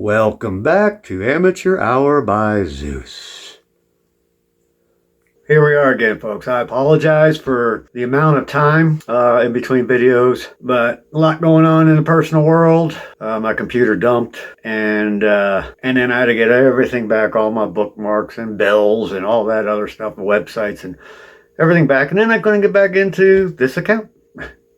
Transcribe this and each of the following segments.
Welcome back to Amateur Hour by Zeus. Here we are again, folks. I apologize for the amount of time in between videos, but a lot going on in the personal world. My computer dumped, and then I had to get everything back, all my bookmarks and bells and all that other stuff, websites and everything back. And then I couldn't get back into this account.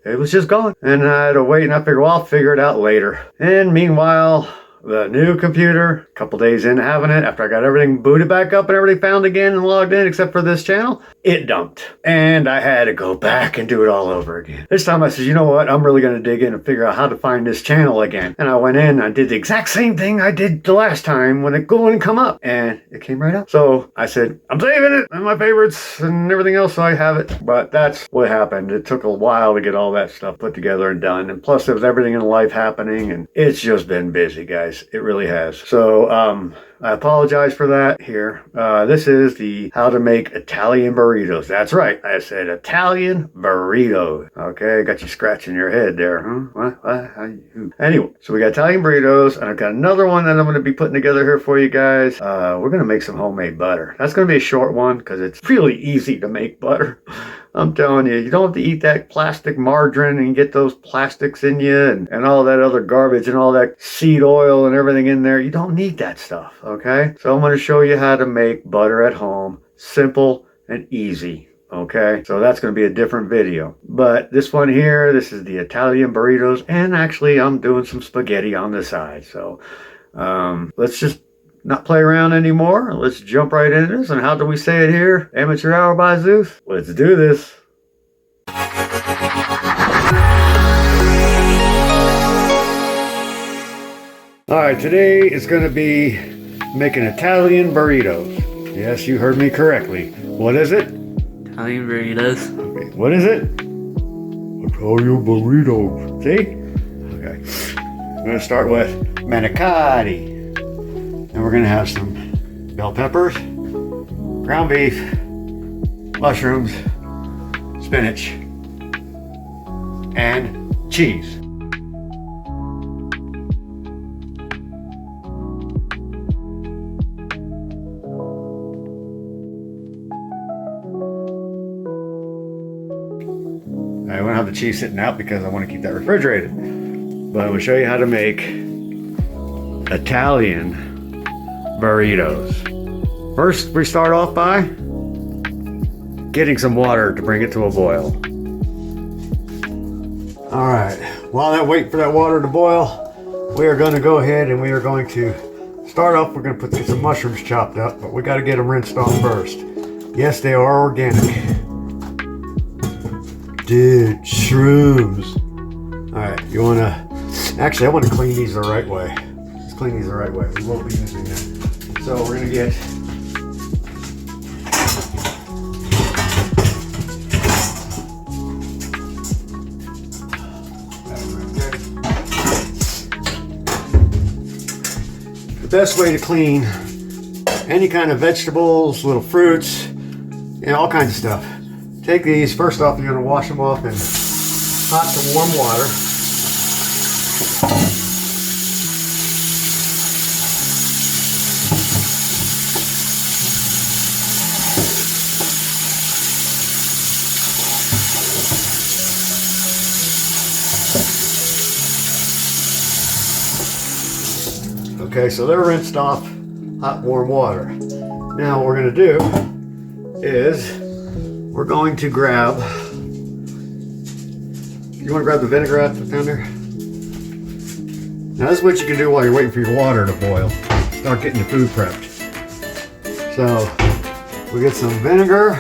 It was just gone. And I had to wait, and I figured, well, I'll figure it out later. And meanwhile, the new computer, a couple days in having it, after I got everything booted back up and everything found again and logged in except for this channel, it dumped. And I had to go back and do it all over again. This time I said, you know what, I'm really going to dig in and figure out how to find this channel again. And I went in and I did the exact same thing I did the last time when it wouldn't come up. And it came right up. So I said, I'm saving it and my favorites and everything else, so I have it. But that's what happened. It took a while to get all that stuff put together and done. And plus there was everything in life happening, and it's just been busy, guys. It really has. So I apologize for that here. This is the how to make Italian burritos. That's right. I said Italian burritos. Okay, got you scratching your head there, huh? What? Anyway, so we got Italian burritos, and I've got another one that I'm going to be putting together here for you guys. We're going to make some homemade butter. That's going to be a short one because it's really easy to make butter. I'm telling you, you don't have to eat that plastic margarine and get those plastics in you and all that other garbage and all that seed oil and everything in there. You don't need that stuff, okay? So I'm going to show you how to make butter at home. Simple and easy, okay? So that's going to be a different video. But this one here, this is the Italian burritos. And actually, I'm doing some spaghetti on the side. So let's just not play around anymore. Let's jump right into this. And how do we say it here? Amateur Hour by Zeus. Let's do this. All right, today is going to be making Italian burritos. Yes, you heard me correctly. What is it? Italian burritos. Okay, what is it? Italian burritos. See? Okay. I'm going to start with manicotti. And we're going to have some bell peppers, ground beef, mushrooms, spinach, and cheese. I won't have the cheese sitting out because I want to keep that refrigerated. But I'm going to show you how to make Italian burritos. First, we start off by getting some water to bring it to a boil. All right, while that wait for that water to boil, we are going to go ahead and we are going to start off. We're going to put some mushrooms chopped up, but we got to get them rinsed off first. Yes, they are organic. Dude, shrooms. All right, you want to, actually I want to clean these the right way. Let's clean these the right way. We won't be using that. So we're going to get the best way to clean any kind of vegetables, little fruits, and all kinds of stuff. Take these, first off you're going to wash them off in hot to warm water. Okay, so they're rinsed off hot, warm water. Now what we're going to do is we're going to grab, you want to grab the vinegar out down there? Now this is what you can do while you're waiting for your water to boil. Start getting your food prepped. So we get some vinegar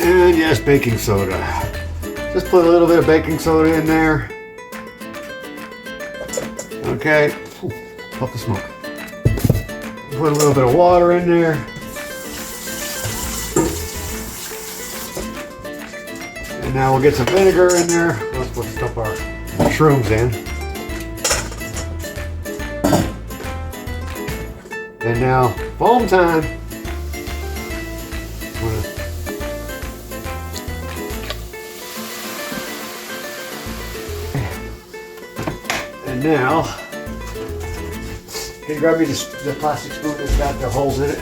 and yes, baking soda. Just put a little bit of baking soda in there. Okay, puff the smoke. Put a little bit of water in there. And now we'll get some vinegar in there. Let's put stuff our shrooms in. And now, foam time. And now, Can you grab me the plastic spoon that's got the holes in it?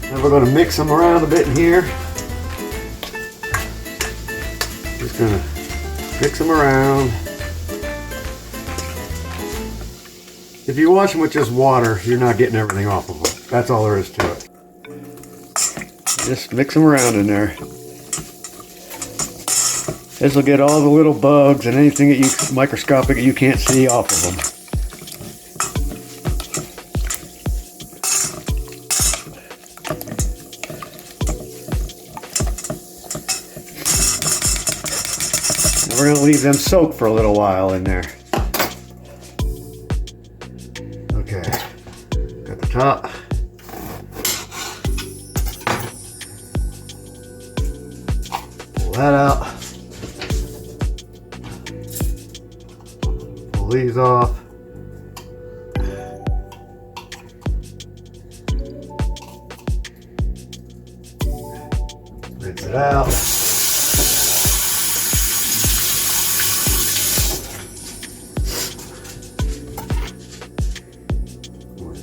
Now we're going to mix them around a bit in here. Just going to mix them around. If you wash them with just water, you're not getting everything off of them. That's all there is to it. Just mix them around in there. This will get all the little bugs and anything that you microscopic that you can't see off of them. And we're going to leave them soak for a little while in there. Okay, got the top. Pull that out. Pull these off. Rinse it out.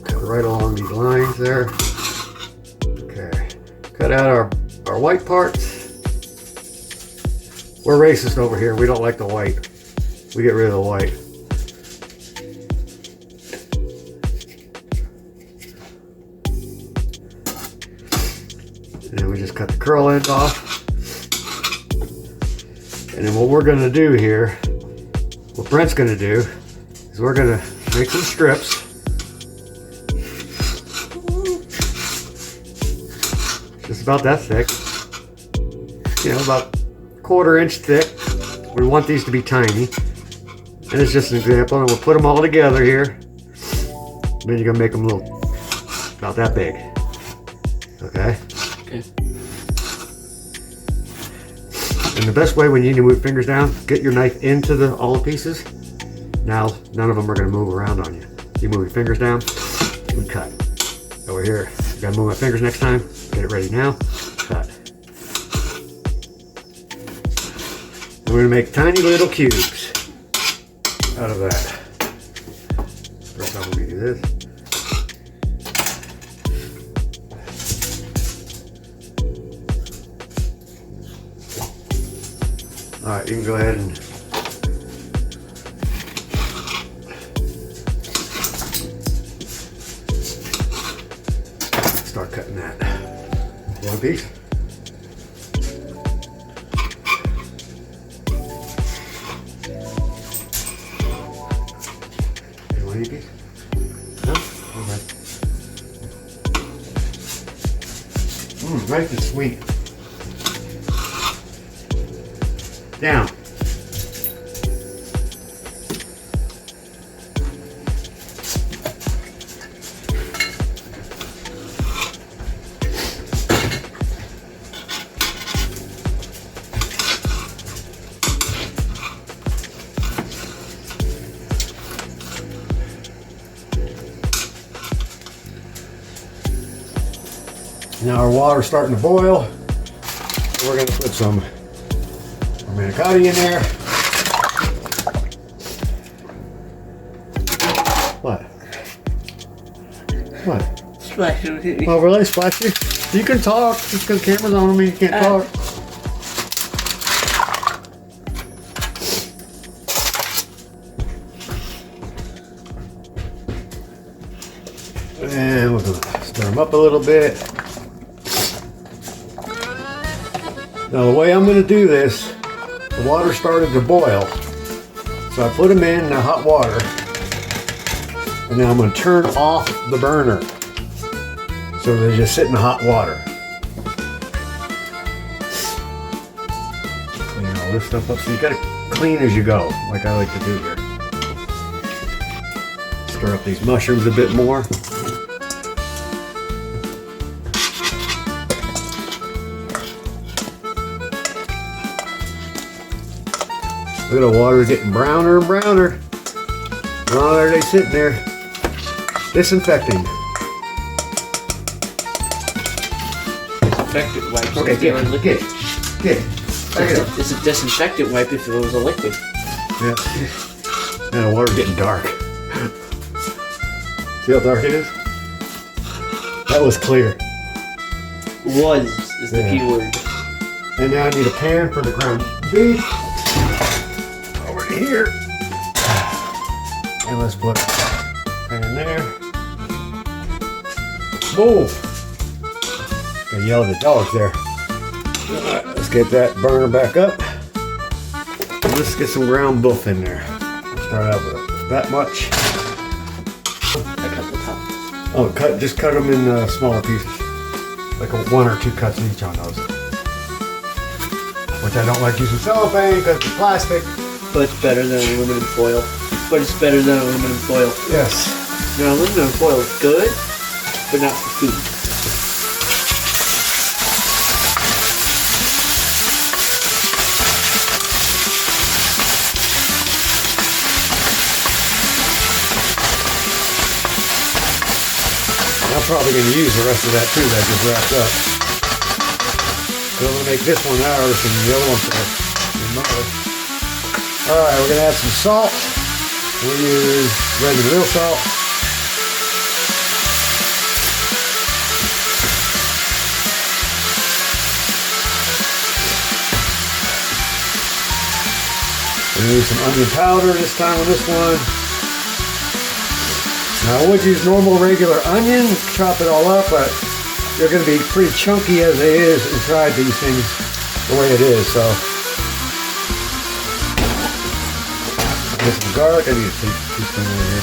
Cut right along these lines there. Okay. Cut out our white parts. We're racist over here. We don't like the white. We get rid of the white. And then we just cut the curl end off. And then what we're going to do here, what Brent's going to do, is we're going to make some strips. Just about that thick. You know, about 1/4 inch thick. We want these to be tiny. And it's just an example, and we'll put them all together here. Then you're gonna make them little, about that big. Okay? Okay. And the best way when you need to move fingers down, get your knife into all the pieces. Now, none of them are gonna move around on you. You move your fingers down, we cut. Over here, I gotta move my fingers next time. Get it ready now, cut. And we're gonna make tiny little cubes out of that. First off, let me do this. All right, you can go ahead and start cutting that. One piece. Nice and sweet. Down. Now our water's starting to boil. We're going to put some manicotti in there. What? What? Splash it. Oh, really? Splash you? You can talk. Just because the camera's on me, you can't talk. And we're going to stir them up a little bit. Now the way I'm going to do this, the water started to boil. So I put them in the hot water. And now I'm going to turn off the burner. So they just sit in the hot water. Clean all this stuff up. So you got to clean as you go, like I like to do here. Stir up these mushrooms a bit more. Look at the water getting browner and browner. Oh, there they sitting there, disinfecting. Disinfected wipes. Okay, get. It's a disinfectant wipe if it was a liquid. Yeah. And the water's getting dark. See how dark it is? That was clear. Was is the Yeah. key word. And now I need a pan for the ground beef. Over here. And let's put a pan there. Move! Gonna yell at the dogs there. Alright, let's get that burner back up. And let's get some ground beef in there. Start out with that much. I cut the top. Oh, just cut them in smaller pieces. Like 1 or 2 cuts each on those. Which I don't like using cellophane because it's plastic. But it's better than aluminum foil. But it's better than aluminum foil. Yes. Now aluminum foil is good, but not for food. I'm probably going to use the rest of that too that just wrapped up. So I'm going to make this one ours and the other one for the mother. Alright, we're going to add some salt. We'll use regular real salt. We're going to use some onion powder this time on this one. Now I would use normal regular onion, chop it all up, but they're going to be pretty chunky as it is inside these things the way it is, so. Get some garlic, I need a teaspoon over here.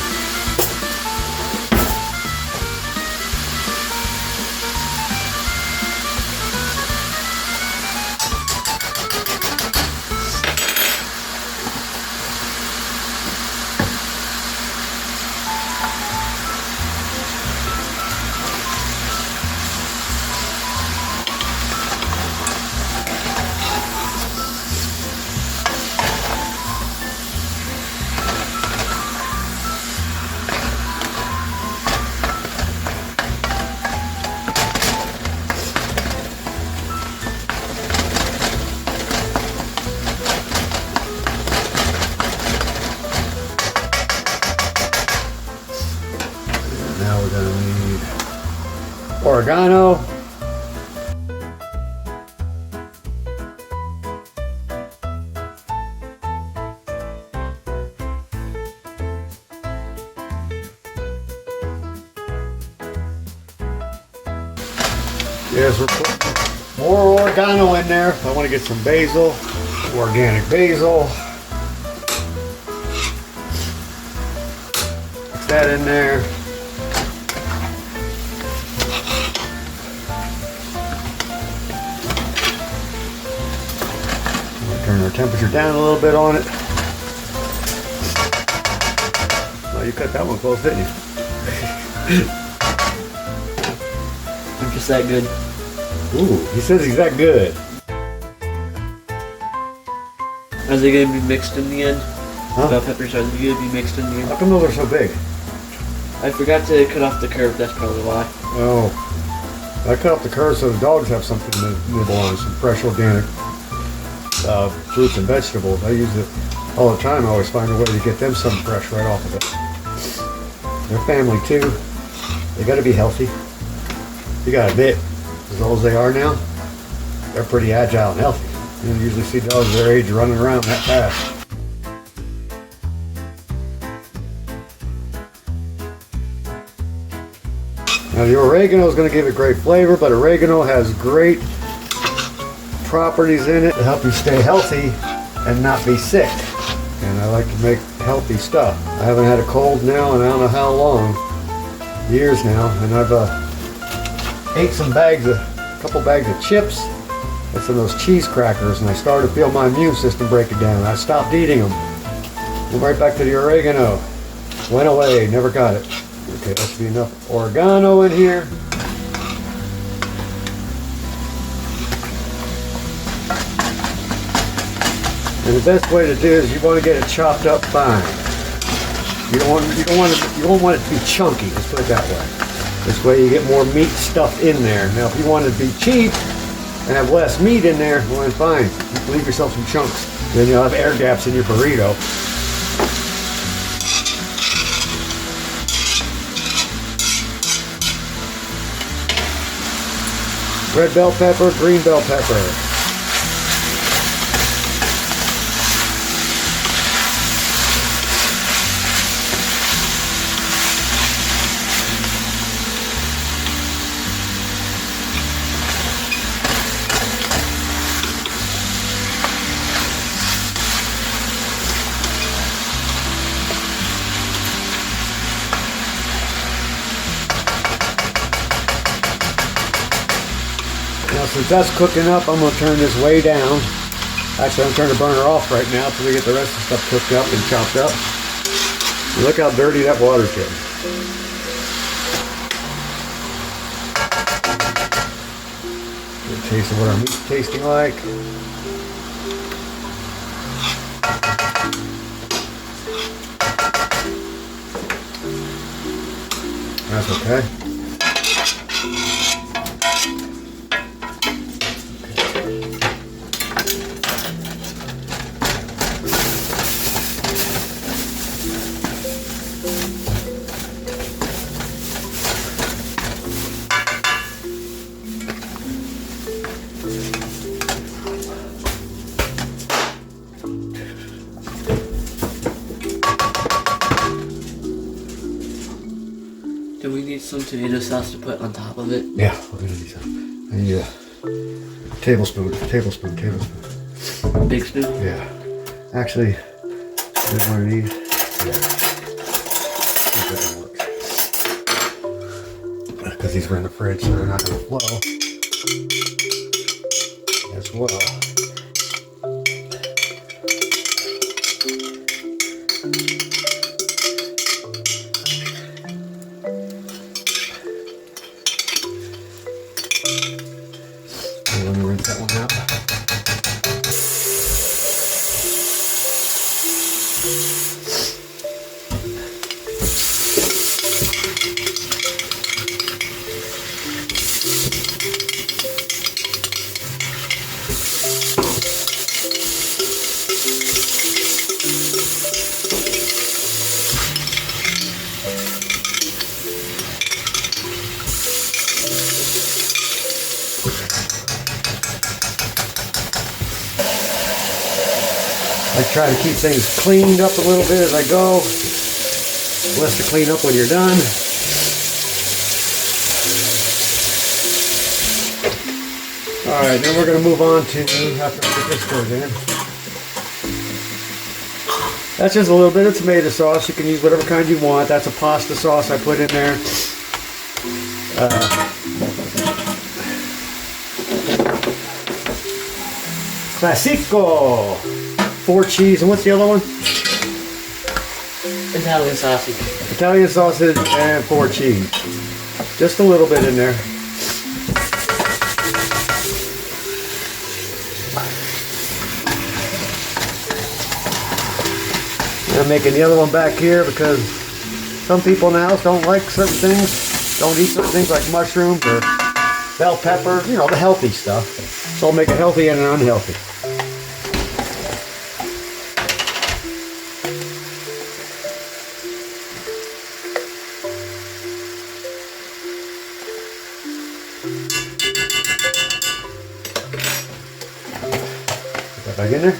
Now we're going to need oregano. Yes, we're putting more oregano in there. I want to get some basil, organic basil. Put that in there. Turn our temperature down a little bit on it. Well, you cut that one close, didn't you? I'm just that good. Ooh, he says he's that good. Are they going to be mixed in the end? Huh? Bell peppers, are they going to be mixed in the How end? come those are so big? I forgot to cut off the curve, that's probably why. Oh, I cut off the curve so the dogs have something to nibble on, some fresh organic fruits and vegetables. I use it all the time. I always find a way to get them something fresh right off of it. They're family too. They got to be healthy. You got to admit, as old as they are now, they're pretty agile and healthy. You don't usually see dogs their age running around that fast. Now the oregano is going to give it great flavor, but oregano has great properties in it to help you stay healthy and not be sick. And I like to make healthy stuff. I haven't had a cold now and I don't know how long, years now, and I've ate a couple bags of chips and some of those cheese crackers, and I started to feel my immune system breaking down. I stopped eating them. Went right back to the oregano. Went away, never got it. Okay, that should be enough oregano in here. And the best way to do is you want to get it chopped up fine. You don't want it to be chunky, let's put it that way. This way you get more meat stuffed in there. Now if you want it to be cheap, and have less meat in there, well then fine. Leave yourself some chunks. Then you'll have air gaps in your burrito. Red bell pepper, green bell pepper. Now since that's cooking up, I'm going to turn this way down. Actually, I'm turning the burner off right now so we get the rest of the stuff cooked up and chopped up. And look how dirty that water's getting. Get a taste of what our meat's tasting like. That's okay. Do we need some tomato sauce to put on top of it? Yeah, we're gonna need some. I need a tablespoon. Big spoon? Yeah. Actually, there's one of these. Yeah. Because these were in the fridge, so they're not gonna flow as well. Let me rinse that one out. I try to keep things cleaned up a little bit as I go. Less to clean up when you're done. Alright, then we're going to move on to, after I put this goes in. That's just a little bit of tomato sauce. You can use whatever kind you want. That's a pasta sauce I put in there. Classico! 4 cheese, and what's the other one? Italian sausage. Italian sausage and 4 cheese. Just a little bit in there. And I'm making the other one back here because some people now don't like certain things. Don't eat certain things like mushrooms or bell pepper, you know, the healthy stuff. So I'll make it healthy and unhealthy. Back in there,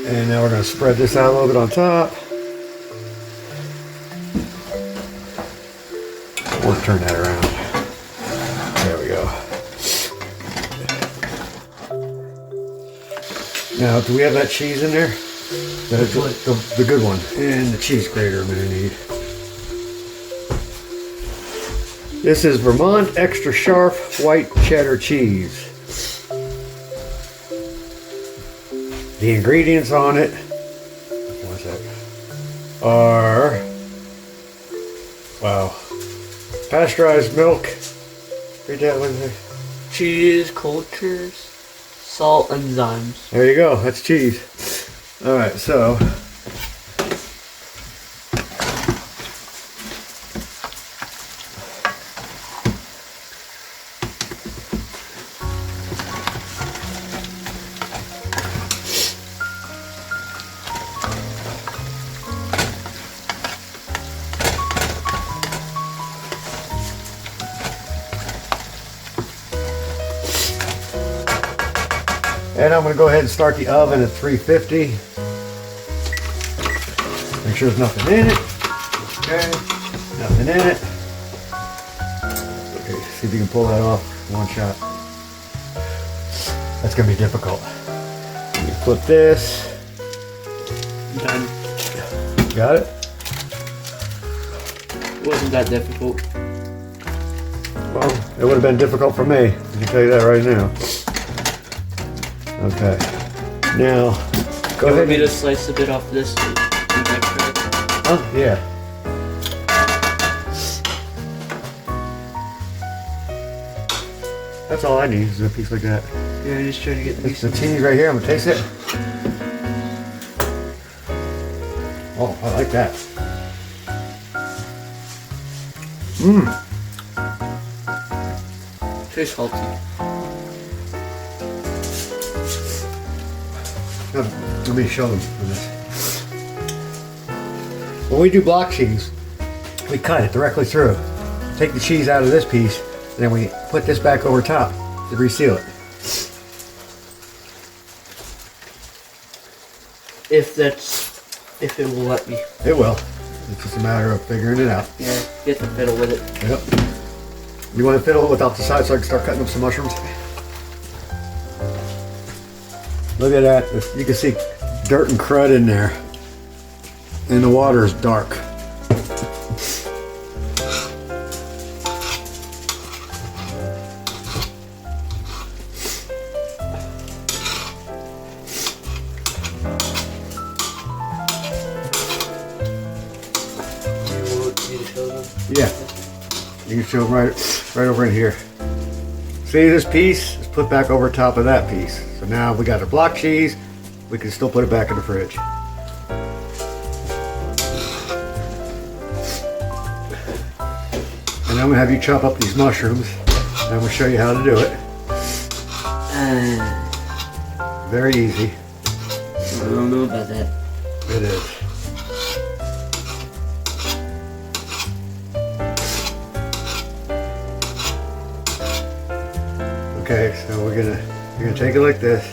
and now we're going to spread this out a little bit on top. We'll turn that around. There we go. Now, do we have that cheese in there? The good one, and the cheese grater I'm going to need. This is Vermont extra sharp white cheddar cheese. The ingredients on it are, wow, pasteurized milk. Read that one there. Cheese, cultures, salt, enzymes. There you go, that's cheese. Alright, so And I'm going to go ahead and start the oven at 350. Make sure there's nothing in it. Okay, nothing in it. Okay, see if you can pull that off in one shot. That's going to be difficult. You flip this. Done. Got it? It wasn't that difficult. Well, it would have been difficult for me. I can tell you that right now. Okay. Now, go You ahead. want me to slice a bit off this? Oh, yeah. That's all I need is a piece like that. Yeah, I just trying to get the It's the cheese right here. I'm gonna taste it. Oh, I like that. Mmm. Tastes salty. Let me show them this. When we do block cheese, we cut it directly through. Take the cheese out of this piece, and then we put this back over top to reseal it. If it will let me. It will. It's just a matter of figuring it out. Yeah, get the fiddle with it. Yep. You want to fiddle it without the side so I can start cutting up some mushrooms? Look at that. You can see dirt and crud in there. And the water is dark. You want me to show them? Yeah. You can show them right over in here. See, this piece is put back over top of that piece. So now we got our block cheese. We can still put it back in the fridge. And I'm gonna have you chop up these mushrooms, and I'm gonna show you how to do it. Very easy. I don't know about that. It is. Okay, so you're gonna take it like this.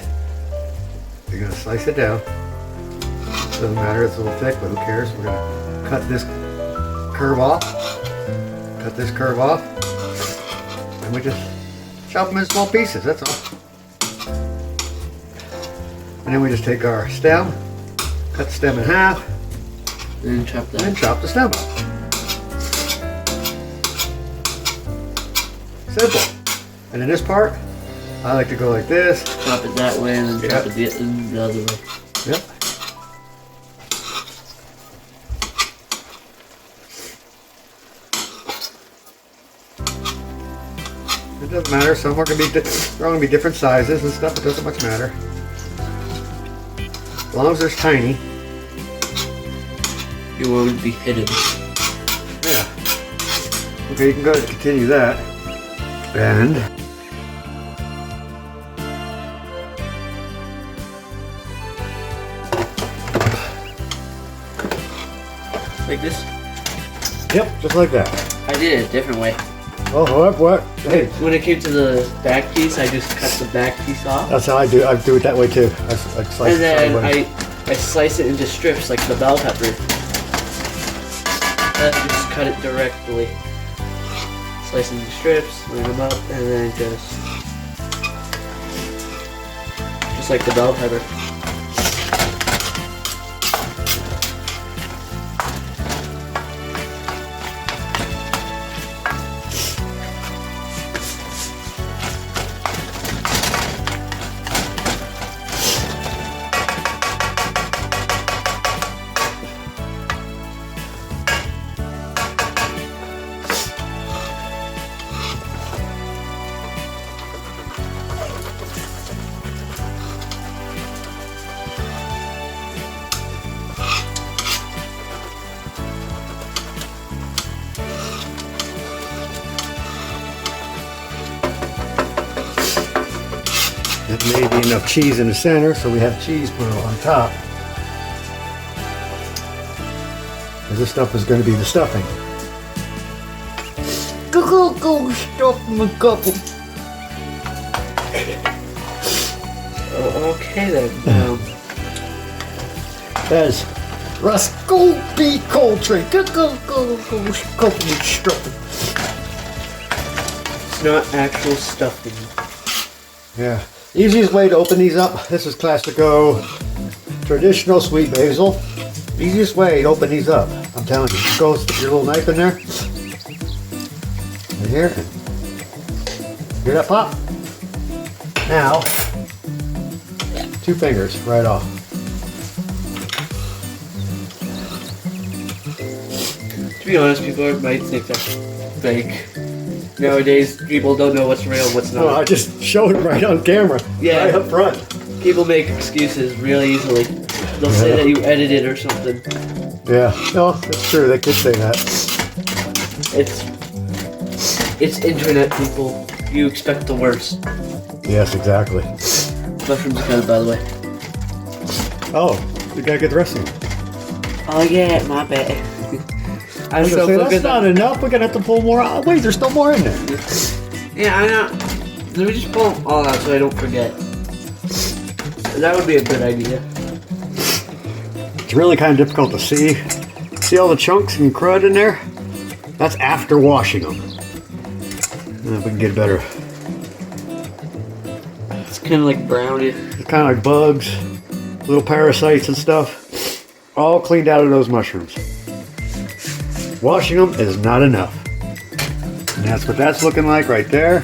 You're gonna slice it down. Doesn't matter, it's a little thick, but who cares? We're gonna cut this curve off. Cut this curve off. And we just chop them in small pieces, that's all. And then we just take our stem, cut the stem in half, And then chop that. and chop the stem up. Simple. And in this part, I like to go like this. Chop it that way and then chop Yep. it the other way. Yep. It doesn't matter. Some are gonna be they're all gonna be different sizes and stuff. It doesn't much matter. As long as it's tiny. You won't be hidden. Yeah. Okay, you can go ahead and continue that. And Like this? yep, just like that. I did it a different way. Oh, what? Hey, When it came to the back piece, I just cut the back piece off. that's how I do. I do it that way too. I slice And it then sideways. I slice it into strips like the bell pepper. And I just cut it directly. Slice it into strips, line them up, and then just like the bell pepper. It may be enough cheese in the center, so we have cheese put on top. And this stuff is going to be the stuffing. Go stuff my couple. Oh, okay then. That's Roscoe B. Coltrane. Go, stuffing. It's not actual stuffing. Yeah. Easiest way to open these up. This is Classico traditional sweet basil. Easiest way to open these up. I'm telling you. Just go stick your little knife in there. Right here. Hear that pop? Now, 2 fingers right off. To be honest, people might think that's fake. Nowadays, people don't know what's real and what's not. No, I just showed it right on camera. Yeah. Right up front. People make excuses really easily. They'll say that you edited or something. Yeah. No, that's true. They could say that. It's internet, people. You expect the worst. Yes, exactly. Mushrooms are good, by the way. Oh, you gotta get the rest of them. Oh yeah, my bad. I'm So so that's focused not on. enough. We're gonna have to pull more out. Wait, there's still more in there. Yeah, I know. Let me just pull them all out so I don't forget. That would be a good idea. It's really kind of difficult to see. See all the chunks and crud in there? That's after washing them. If we can get better. It's kind of like brownie. It's kind of like bugs, little parasites and stuff. All cleaned out of those mushrooms. Washing them is not enough. And that's what that's looking like right there.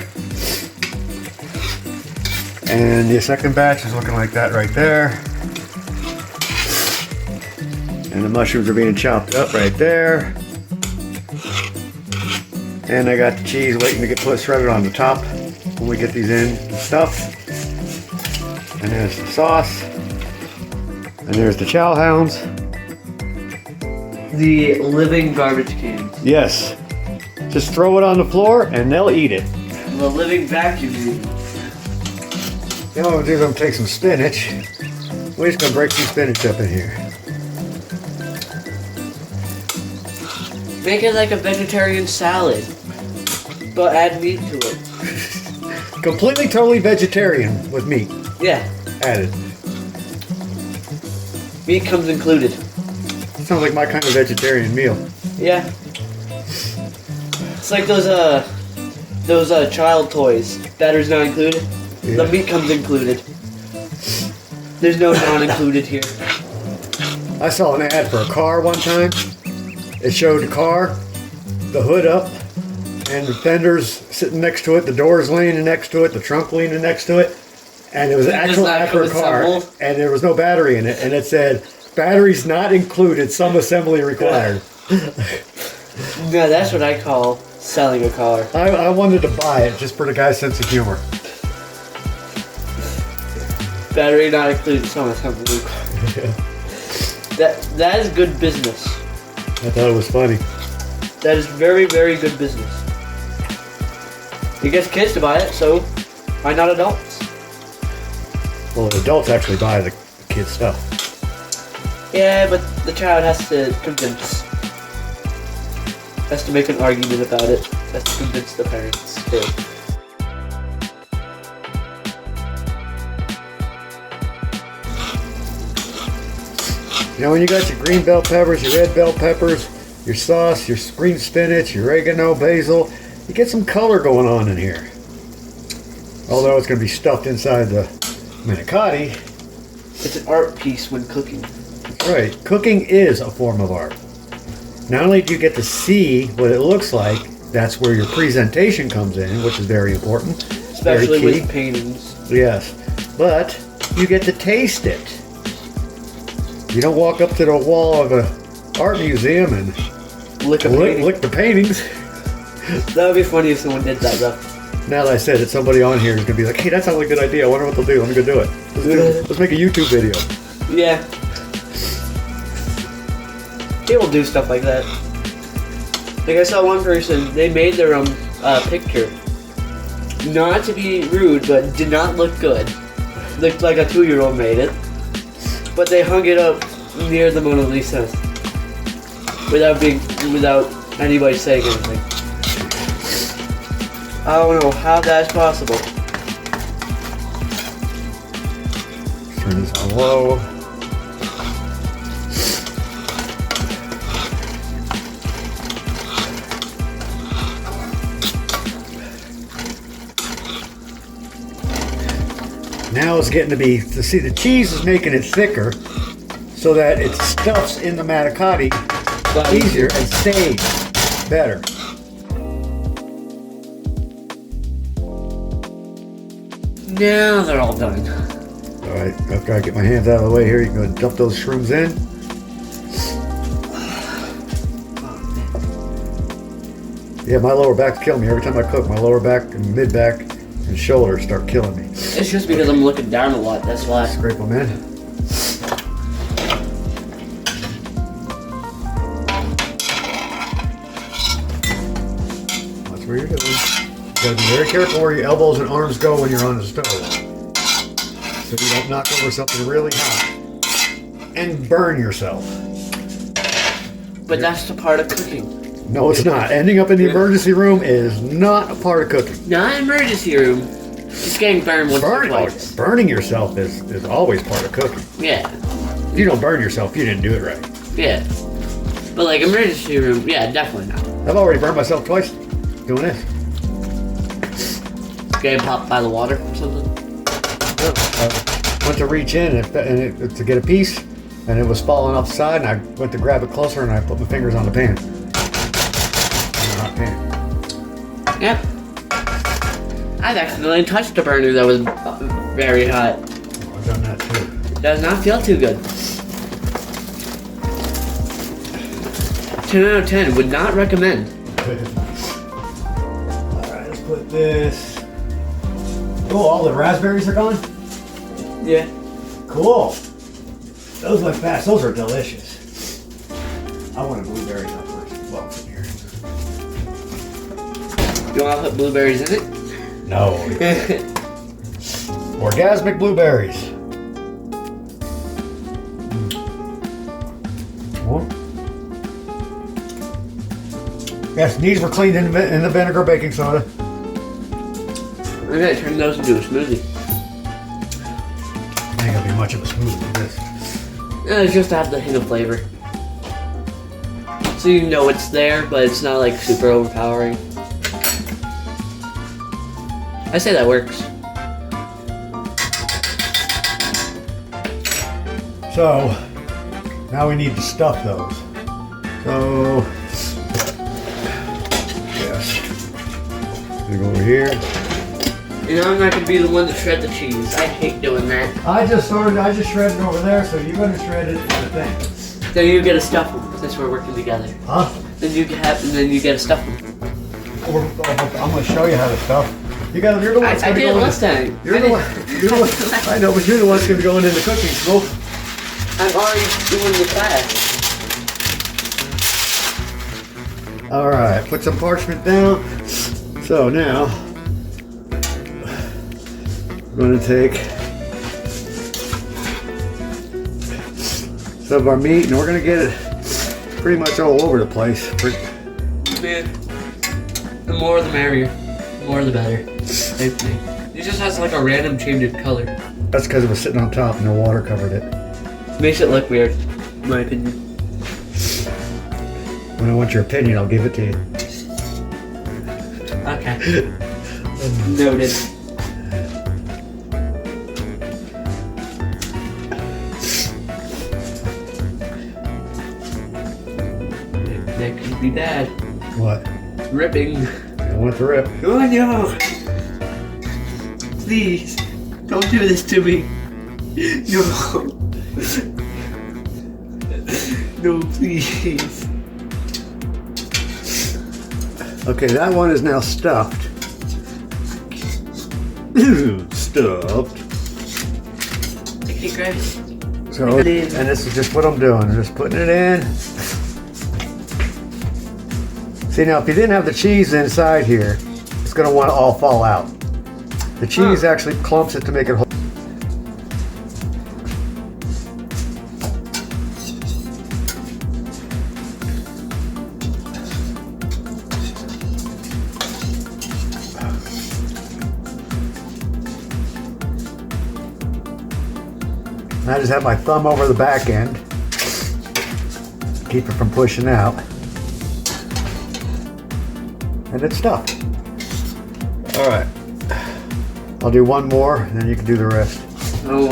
And the second batch is looking like that right there. And the mushrooms are being chopped up right there. And I got the cheese waiting to get put shredded on the top when we get these in and stuff. And there's the sauce. And there's the chow hounds. The living garbage cans. Yes. Just throw it on the floor and they'll eat it. The living vacuum cleaner. You know what we'll do is I'm gonna take some spinach. We're just gonna break some spinach up in here. Make it like a vegetarian salad, but add meat to it. Completely, totally vegetarian with meat Yeah, added. meat comes included. Sounds like my kind of vegetarian meal. Yeah. It's like those child toys. Batteries not included. Yeah. The meat comes included. There's no non-included here. I saw an ad for a car one time. It showed the car, the hood up, and the fenders sitting next to it, the doors leaning next to it, the trunk leaning next to it, and it was an actual ad for a car, and there was no battery in it, and it said, batteries not included, some assembly required. No, that's what I call selling a car. I wanted to buy it just for the guy's sense of humor. Battery not included, some assembly. That is good business. I thought it was funny. That is very, very good business. It gets kids to buy it, so why not adults? Well, the adults actually buy the kids' stuff. Yeah, but the child has to convince. Has to make an argument about it. Has to convince the parents too. You know, when you got your green bell peppers, your red bell peppers, your sauce, your green spinach, your oregano, basil, you get some color going on in here. Although it's going to be stuffed inside the manicotti. It's an art piece when cooking. Right, cooking is a form of art. Not only do you get to see what it looks like, that's where your presentation comes in, which is very important. Especially very key. with paintings. Yes, but you get to taste it. You don't walk up to the wall of an art museum and Lick a painting. lick the paintings. That would be funny if someone did that though. Now that I said it, somebody on here is going to be like, hey, that sounds like a good idea. I wonder what they'll do. Let me go do it. Let's make a YouTube video. Yeah. People do stuff like that. Like I saw one person, they made their own picture. Not to be rude, but did not look good. Looked like a 2-year-old made it. But they hung it up near the Mona Lisa. Without anybody saying anything. I don't know how that's possible. Turn this on low. Now it's getting to be, see, the cheese is making it thicker so that it stuffs in the manicotti easier and stays better. Now they're all done. All right, I've got to get my hands out of the way here. You can go and dump those shrooms in. Yeah, my lower back's killing me. Every time I cook, my lower back and mid back and shoulders start killing me. It's just because I'm looking down a lot, that's why. Scrape them in. That's what you're doing. You gotta be very careful where your elbows and arms go when you're on the stove. So you don't knock over something really hot and burn yourself. But that's the part of cooking. No, it's not. Ending up in the emergency room is not a part of cooking. Not emergency room. Just getting burned once or twice. Burning yourself is always part of cooking. Yeah. If you don't burn yourself, you didn't do it right. Yeah. But like emergency room, yeah, definitely not. I've already burned myself twice doing this. Getting popped by the water or something. I went to reach in to get a piece, and it was falling off the side, and I went to grab it closer, and I put my fingers on the pan. Hot pan. Yep. I've accidentally touched a burner that was very hot. I've done that too. Does not feel too good. 10 out of 10. Would not recommend. Alright, let's put this. Oh, all the raspberries are gone? Yeah. Cool. Those went fast. Those are delicious. I want a blueberry up first. Well, from here. You want to put blueberries in it? No. Orgasmic blueberries. Oh. Yes, these were cleaned in the vinegar baking soda. I'm gonna turn those into a smoothie. Ain't gonna be much of a smoothie with this. It's just to have the hint of flavor. So you know it's there, but it's not like super overpowering. I say that works. So, now we need to stuff those. So, yes. We go over here. You know, I'm not gonna be the one to shred the cheese. I hate doing that. I just shredded over there, so you're gonna shred it in the thing. Then you gotta stuff them, since we're working together. Huh? Then you gotta stuff them. I'm gonna show you how to stuff. You're the one that's I gonna did go it in last time. You're the one. I know, but you're the one that's gonna go into the cooking school. I'm already doing the class. All right, put some parchment down. So now we're going to take some of our meat, and we're going to get it pretty much all over the place. Man, the more the merrier. The more the better. Same thing. It just has like a random change of color. That's because it was sitting on top and the water covered it. Makes it look weird, in my opinion. When I want your opinion, I'll give it to you. Okay. Noted. That could be bad. What? Ripping. I want the rip. Oh no! Please, don't do this to me. No. No, please. Okay, that one is now stuffed. Stuffed. Okay, great. So, and this is just what I'm doing. I'm just putting it in. See, now if you didn't have the cheese inside here, it's going to want to all fall out. The cheese actually clumps it to make it whole. And I just have my thumb over the back end. Keep it from pushing out. And it's stuffed. All right. I'll do one more, and then you can do the rest. Oh,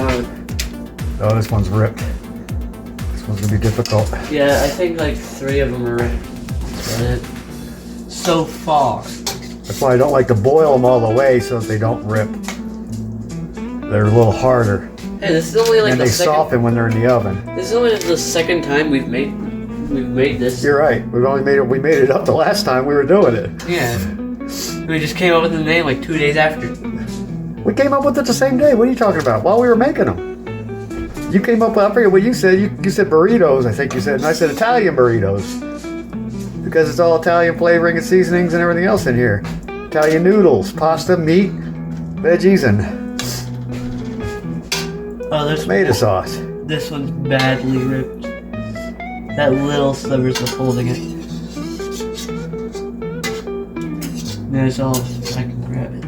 oh, this one's ripped. This one's gonna be difficult. yeah, I think like 3 of them are ripped. So far. That's why I don't like to boil them all the way so that they don't rip. They're a little harder. Hey, this is only like And the they second. soften when they're in the oven. This is only the second time we've made this. You're right. We made it up the last time we were doing it. Yeah. We just came up with the name like 2 days after. We came up with it the same day. What are you talking about? While we were making them. You came up with, I forget what you said. You said burritos, I think you said. And I said Italian burritos. Because it's all Italian flavoring and seasonings and everything else in here. Italian noodles, pasta, meat, veggies, and tomato sauce. This one's badly ripped. That little sliver's what's holding it. There's all I can grab it.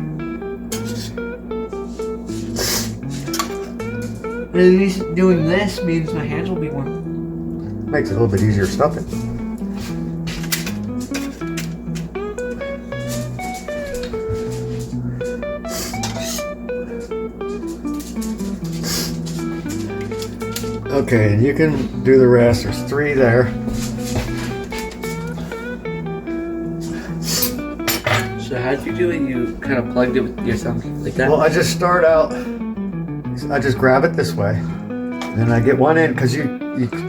But at least doing this means my hands will be warm. Makes it a little bit easier stuffing. Okay, and you can do the rest. There's 3 there. So how'd you do it? You kind of plugged it with your thumb like that? Well, I just start out, I just grab it this way. And then I get one end, because you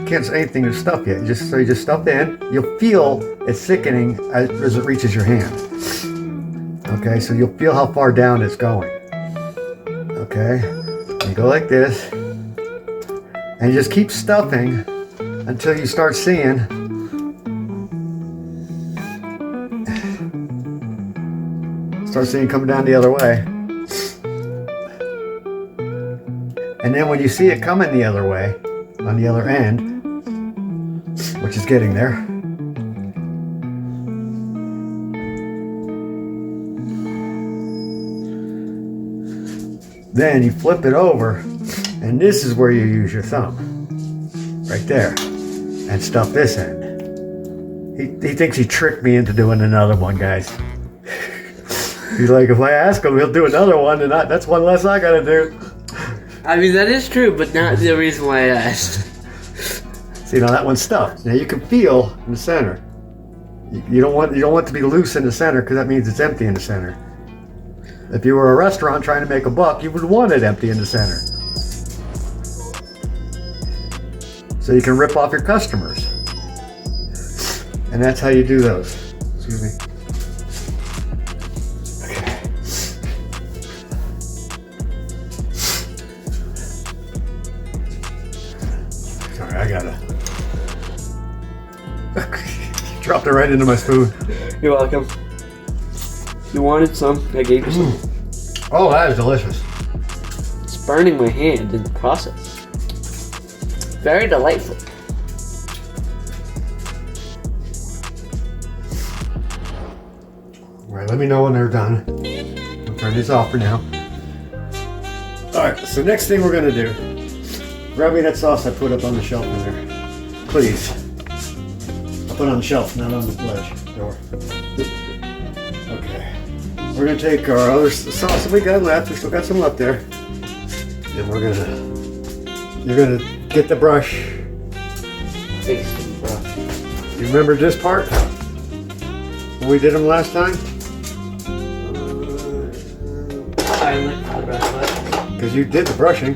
can't say anything to stuff yet. You just stuff the end. You'll feel it thickening as it reaches your hand. Okay, so you'll feel how far down it's going. Okay, you go like this. And you just keep stuffing until you start seeing coming down the other way. And then when you see it coming the other way, on the other end, which is getting there, then you flip it over. And this is where you use your thumb, right there, and stuff this end. He thinks he tricked me into doing another one, guys. He's like, if I ask him, he'll do another one, and that's one less I gotta do. I mean, that is true, but not the reason why I asked. See, now that one's stuffed. Now you can feel in the center. You don't want it to be loose in the center, because that means it's empty in the center. If you were a restaurant trying to make a buck, you would want it empty in the center. So you can rip off your customers. And that's how you do those. Excuse me. Okay. Sorry, I gotta. Dropped it right into my spoon. You're welcome. You wanted some, I gave you some. Oh, that is delicious. It's burning my hand in the process. Very delightful. All right, let me know when they're done. I'll turn this off for now. All right, so next thing we're gonna do, grab me that sauce I put up on the shelf in there. Please. I put it on the shelf, not on the ledge door. Okay. We're gonna take our other sauce that we got left. We still got some left there. And you're gonna get the brush. Basting brush. You remember this part? When we did them last time? I looked for the brush, but... Because you did the brushing.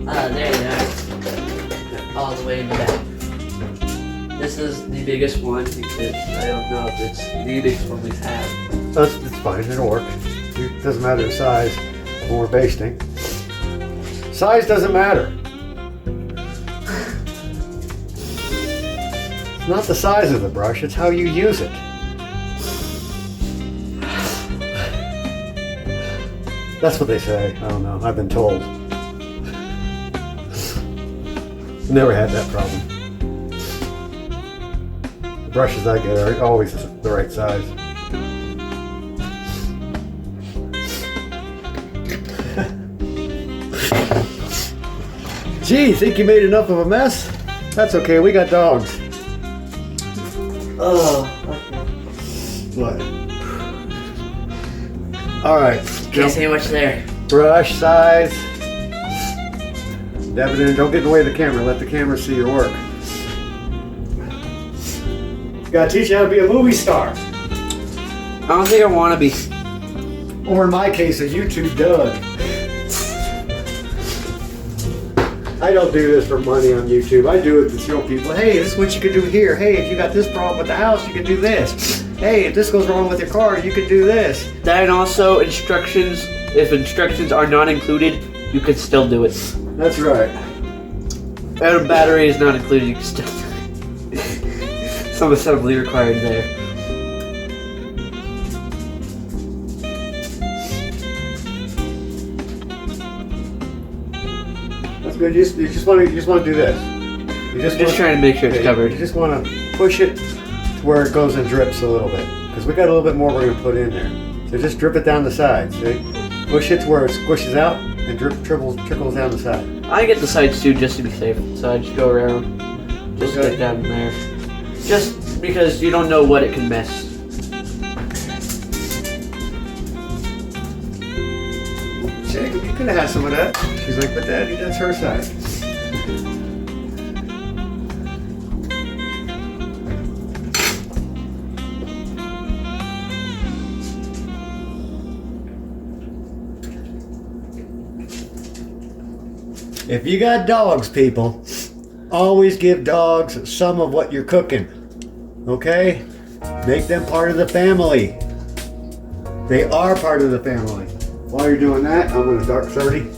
there they are. All the way in the back. This is the biggest one because I don't know if it's the biggest one we've had. It's fine, it'll work. It doesn't matter the size when we're basting. Size doesn't matter. It's not the size of the brush, it's how you use it. That's what they say. I don't know. I've been told. Never had that problem. The brushes I get are always the right size. Gee, think you made enough of a mess? That's okay, we got dogs. Oh. What? Alright. Can't say much there. Brush size. Devin, don't get in the way of the camera. Let the camera see your work. Gotta teach you how to be a movie star. I don't think I want to be. Or in my case, a YouTube Doug. I don't do this for money on YouTube. I do it to show people, hey, this is what you can do here. Hey, if you got this problem with the house, you can do this. Hey, if this goes wrong with your car, you can do this. That and also instructions. If instructions are not included, you can still do it. That's right. And a battery is not included, you can still do it. Some assembly required there. That's good. You just want to do this. You Just trying to make sure it's covered. You just want to push it to where it goes and drips a little bit, because we got a little bit more we're going to put in there. So just drip it down the side. See, push it to where it squishes out and trickles down the side. I get the sides too, just to be safe. So I just go around, just Okay. get down there. Just because you don't know what it can mess. Jacob, you could have had some of that. She's like, but Daddy, that's her side. If you got dogs, people, always give dogs some of what you're cooking. Okay? Make them part of the family. They are part of the family. While you're doing that, I'm going to dark 30.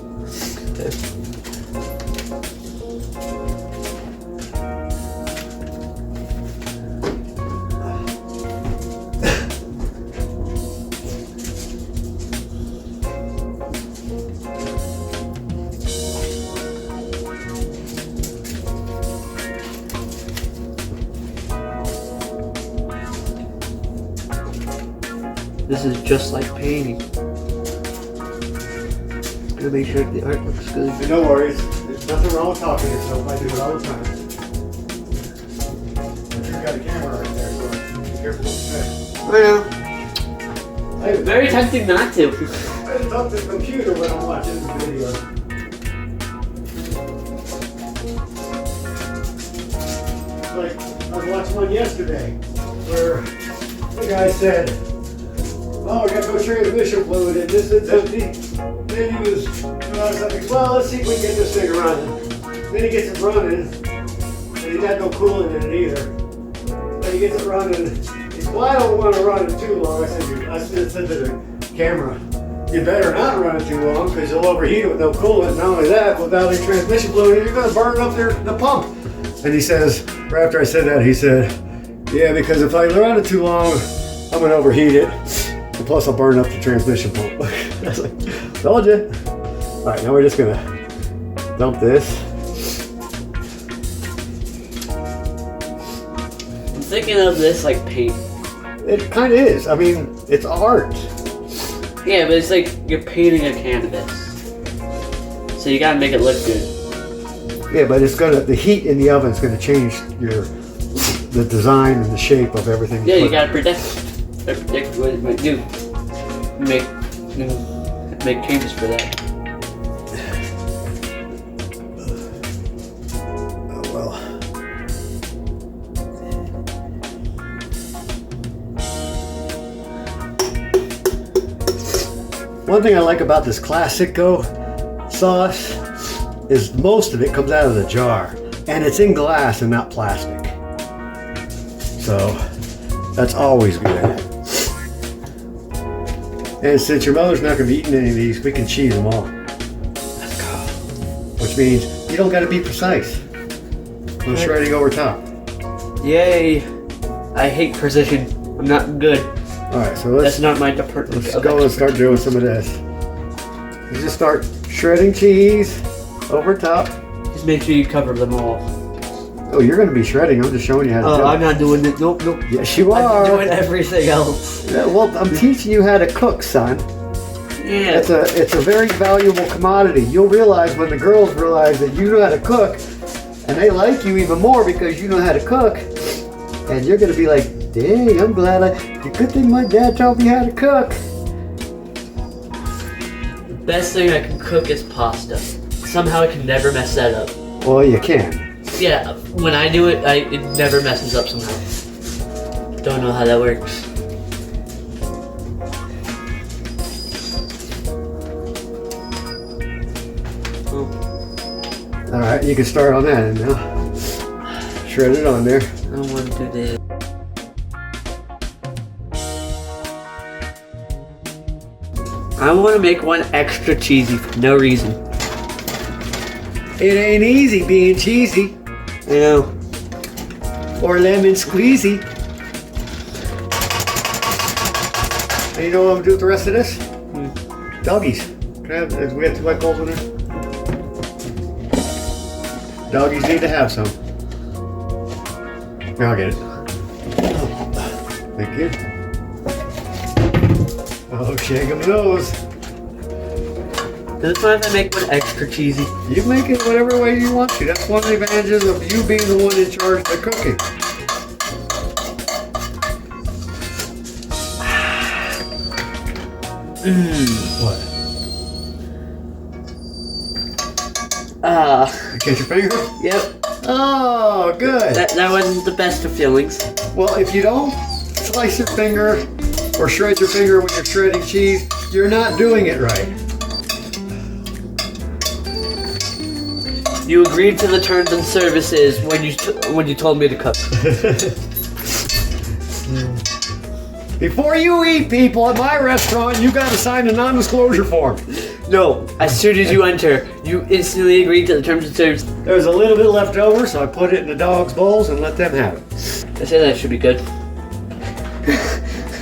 This is just like painting. Gotta make sure the art looks good. And no worries. There's nothing wrong with talking to yourself. I do it all the time. But you've got a camera right there, so be careful what you say. I know. Very tempting not to. I just talk to the computer when I'm watching the video. Like, I was watching one yesterday where the guy said, oh, we gotta go transmission fluid and this is empty. Then he was, I was like, well, let's see if we can get this thing running. Then he gets it running, and he had no coolant in it either. Then he gets it running. He's, well, I don't want to run it too long. I said to the camera, you better not run it too long because you'll overheat it with no coolant. Not only that, without any transmission fluid, you're going to burn up the pump. And he says, right after I said that, he said, yeah, because if I run it too long, I'm going to overheat it. And plus, I'll burn up the transmission pump. I was like, told you. All right, now we're just going to dump this. I'm thinking of this like paint. It kind of is. I mean, it's art. Yeah, but it's like you're painting a canvas. So you gotta make it look good. Yeah, but it's gonna, the heat in the oven is gonna change the design and the shape of everything. Yeah, you gotta predict what it might do. Make changes for that. Oh well. One thing I like about this Classico sauce is most of it comes out of the jar, and it's in glass and not plastic. So that's always good. And since your mother's not going to be eating any of these, we can cheese them all. Let's go. Which means you don't got to be precise. No shredding over top. Yay! I hate precision. I'm not good. All right, so That's not my department. let's go and start doing some of this. You just start shredding cheese over top. Just make sure you cover them all. Oh, you're going to be shredding. I'm just showing you how to do Oh, I'm it. not doing it. Nope, nope. Yes, you I'm are. doing everything else. Yeah, well, I'm teaching you how to cook, son. Yeah. It's a very valuable commodity. You'll realize when the girls realize that you know how to cook, and they like you even more because you know how to cook, and you're gonna be like, dang, I'm glad the good thing my dad taught me how to cook. The best thing I can cook is pasta. Somehow I can never mess that up. Well, you can. Yeah, when I do it, it never messes up somehow. Don't know how that works. All right, you can start on that and now. Shred it on there. I don't want to do this. I want to make one extra cheesy for no reason. It ain't easy being cheesy. I know. Or lemon squeezy. And you know what I'm gonna do with the rest of this? Doggies. Can I have, we have 2 white balls in there? Doggies need to have some. Here, I'll get it. Thank you. Oh, shake 'em nose. Does it mind if I make one extra cheesy? You make it whatever way you want to. That's one of the advantages of you being the one in charge of the cooking. What? You catch your finger? Yep. Oh, good. That wasn't the best of feelings. Well, if you don't slice your finger or shred your finger when you're shredding cheese, you're not doing it right. You agreed to the terms and services when you told me to cook. Before you eat, people, at my restaurant, you got to sign a non-disclosure form. No, as soon as you enter, you instantly agreed to the terms and services. There was a little bit left over, so I put it in the dog's bowls and let them have it. I say that should be good.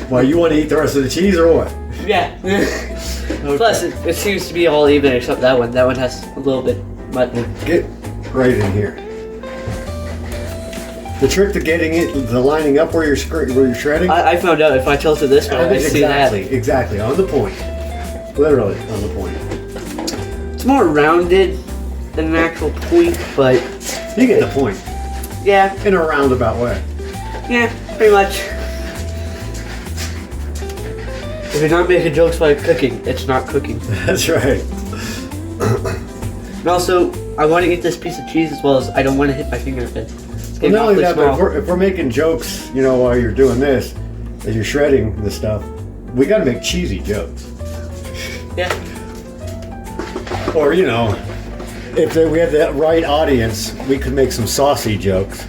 Well, you want to eat the rest of the cheese or what? Yeah. Okay. Plus, it seems to be all even except that one. That one has a little bit much. Get right in here. The trick to getting it, the lining up where you're shredding. I found out if I tilted this way, I see that. Exactly, on the point. Literally on the point. It's more rounded than an actual point, but You get the point. yeah, In a roundabout way. yeah, pretty much. If you're not making jokes about cooking, it's not cooking. That's right. And also, I want to eat this piece of cheese as well as I don't want to hit my finger with it. It's Well, getting not only awfully that, but small. if we're making jokes, you know, while you're doing this, as you're shredding the stuff, we got to make cheesy jokes. Yeah. Or, you know, if we had the right audience, we could make some saucy jokes.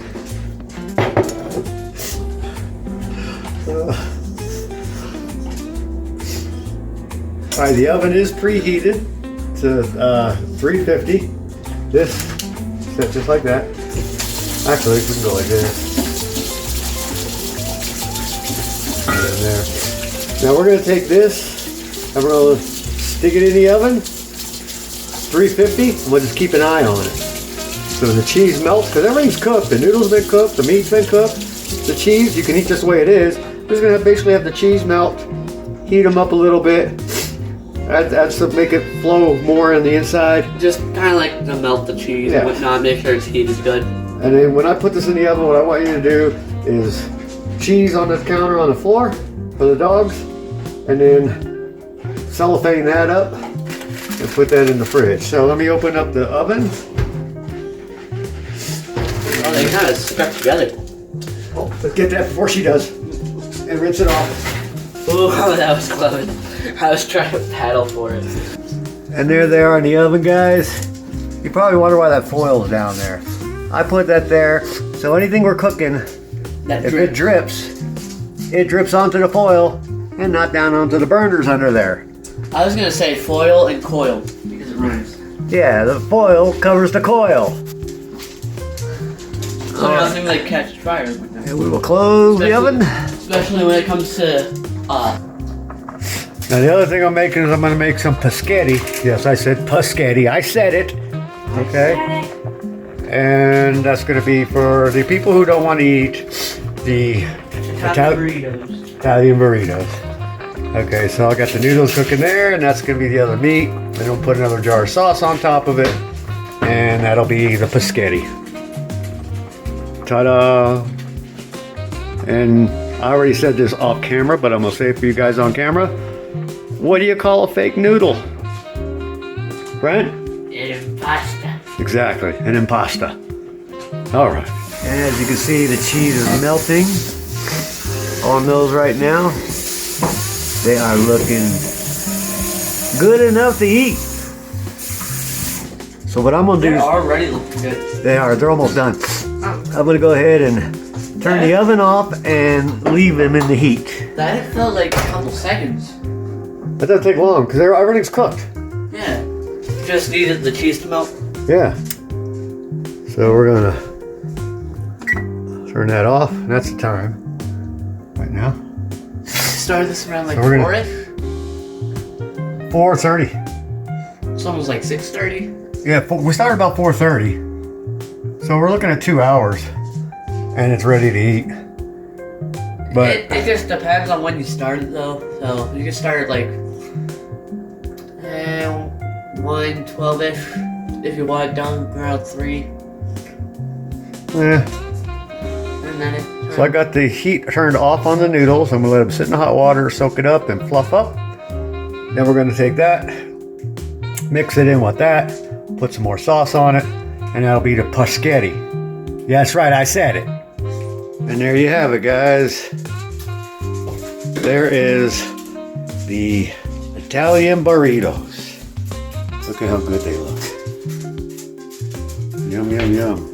All right, the oven is preheated to 350. This sits just like that. Actually, we can go like this. And there. Now we're going to take this and we're going to stick it in the oven. 350, and we'll just keep an eye on it. So the cheese melts, because everything's cooked. The noodles have been cooked, the meat's been cooked. The cheese, you can eat just the way it is. We're just going to basically have the cheese melt, heat them up a little bit. That's to make it flow more in the inside. Just kind of like to melt the cheese Yeah. and whatnot, make sure its heat is good. And then when I put this in the oven, what I want you to do is cheese on the counter on the floor for the dogs, and then cellophane that up and put that in the fridge. So let me open up the oven. Oh, they kind of stuck together. Oh, let's get that before she does, and rinse it off. Oh, that was close. I was trying to paddle for it. And there they are in the oven, guys. You probably wonder why that foil is down there. I put that there, so anything we're cooking, if it drips onto the foil and not down onto the burners under there. I was gonna say foil and coil because it rhymes. Yeah, the foil covers the coil. So nothing like catch fire. And we will close the oven. Especially when it comes to Now the other thing I'm making is I'm going to make some paschetti. Yes, I said paschetti. I said it. Okay. And that's going to be for the people who don't want to eat the Italian burritos. Italian burritos. Okay, so I got the noodles cooking there, and that's gonna be the other meat. Then we'll put another jar of sauce on top of it, and that'll be the paschetti. Ta-da! And I already said this off camera, but I'm gonna say it for you guys on camera. What do you call a fake noodle? Brent? An impasta. Exactly, an impasta. All right. And as you can see, the cheese is melting on those right now. They are looking good enough to eat. So what I'm gonna do They're is, already looking good. they're almost done. I'm gonna go ahead and turn the oven off and leave them in the heat. That felt like a couple seconds. That doesn't take long because everything's cooked. Yeah. Just needed the cheese to melt. Yeah. So we're gonna turn that off. And that's the time right now. Started this around like So we're gonna- 4-ish. 4:30. It's almost like 6:30. Yeah, we started about 4:30. So we're looking at 2 hours, and it's ready to eat. But It just depends on when you started though. So you can start at like 1:12-ish if you want it done around 3. yeah. And then So I got the heat turned off on the noodles. I'm gonna let them sit in the hot water, soak it up, and fluff up. Then we're gonna take that, mix it in with that, put some more sauce on it, and that'll be the paschetti. Yeah, that's right, I said it. And there you have it, guys. There is the Italian burritos. Look at how good they look. Yum, yum, yum.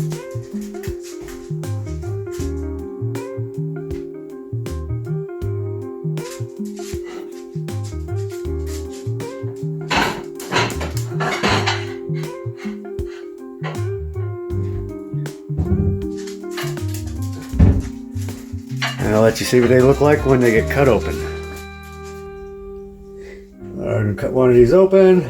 And I'll let you see what they look like when they get cut open. I'm gonna cut one of these open.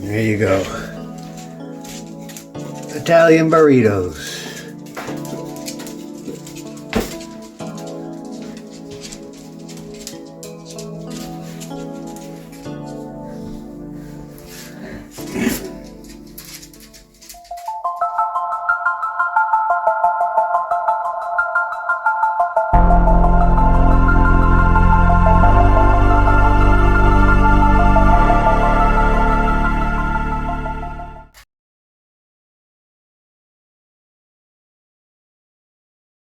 There you go. Italian burritos.